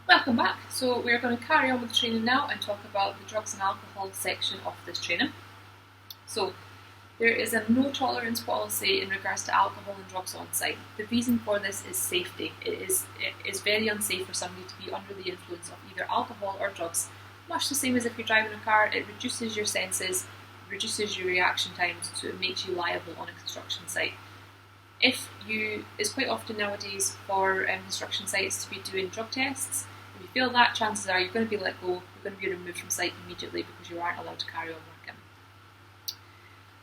Welcome back. So we're going to carry on with the training now and talk about the drugs and alcohol section of this training. So there is a no tolerance policy in regards to alcohol and drugs on site. The reason for this is safety. It is very unsafe for somebody to be under the influence of either alcohol or drugs. Much the same as if you're driving a car, it reduces your senses, reduces your reaction times, so it makes you liable on a construction site. It's quite often nowadays for construction sites to be doing drug tests. If you fail that, chances are you're going to be let go, you're going to be removed from site immediately because you aren't allowed to carry on working.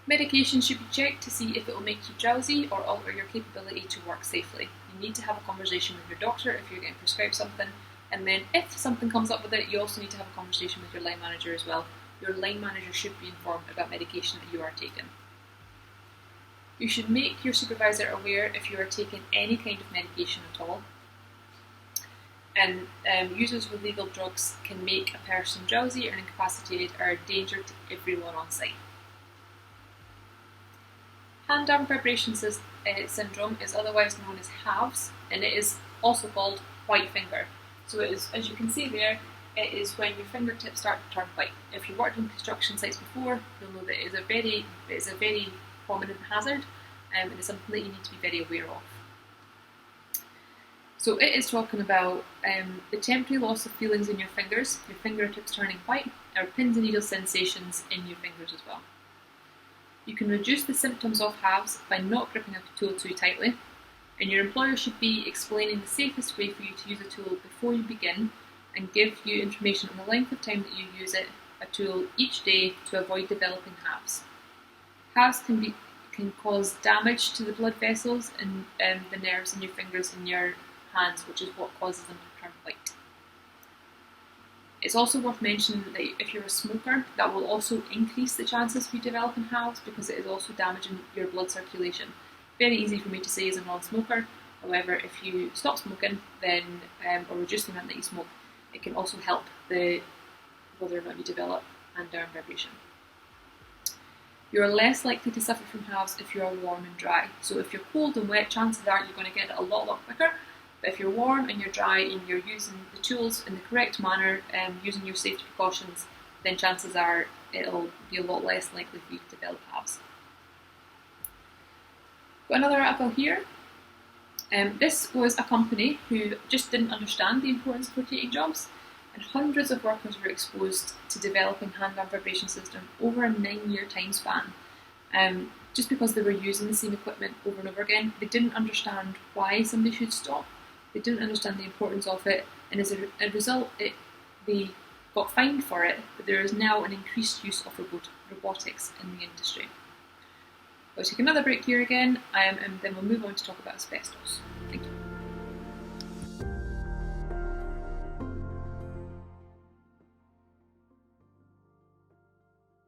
Medication should be checked to see if it will make you drowsy or alter your capability to work safely. You need to have a conversation with your doctor if you're getting prescribed something, and then if something comes up with it, you also need to have a conversation with your line manager as well. Your line manager should be informed about medication that you are taking. You should make your supervisor aware if you are taking any kind of medication at all. And users with legal drugs can make a person drowsy or incapacitated or a danger to everyone on site. Hand-arm vibration syndrome is otherwise known as HAVS, and it is also called white finger. So it is, as you can see there, it is when your fingertips start to turn white. If you've worked on construction sites before, you'll know that it is a very prominent hazard, and it's something that you need to be very aware of. So it is talking about the temporary loss of feelings in your fingers, your fingertips turning white, or pins and needles sensations in your fingers as well. You can reduce the symptoms of HAVS by not gripping a tool too tightly, and your employer should be explaining the safest way for you to use a tool before you begin and give you information on the length of time that you use a tool each day to avoid developing HAVS. HAVS can cause damage to the blood vessels and the nerves in your fingers and your hands, which is what causes them to turn white. It's also worth mentioning that if you're a smoker, that will also increase the chances of you developing HAVS because it is also damaging your blood circulation. Very easy for me to say as a non-smoker. However, if you stop smoking, then or reduce the amount that you smoke, it can also help whether or not you develop hand-arm vibration. You're less likely to suffer from HAVS if you are warm and dry. So if you're cold and wet, chances are you're going to get it a lot quicker. But if you're warm and you're dry and you're using the tools in the correct manner, using your safety precautions, then chances are it'll be a lot less likely for you to develop HAVS. Got another article here. This was a company who just didn't understand the importance of rotating jobs, and hundreds of workers were exposed to developing hand-arm vibration system over a 9-year time span. Just because they were using the same equipment over and over again, they didn't understand why somebody should stop. They didn't understand the importance of it, and as a result, they got fined for it, but there is now an increased use of robotics in the industry. We'll take another break here again, and then we'll move on to talk about asbestos.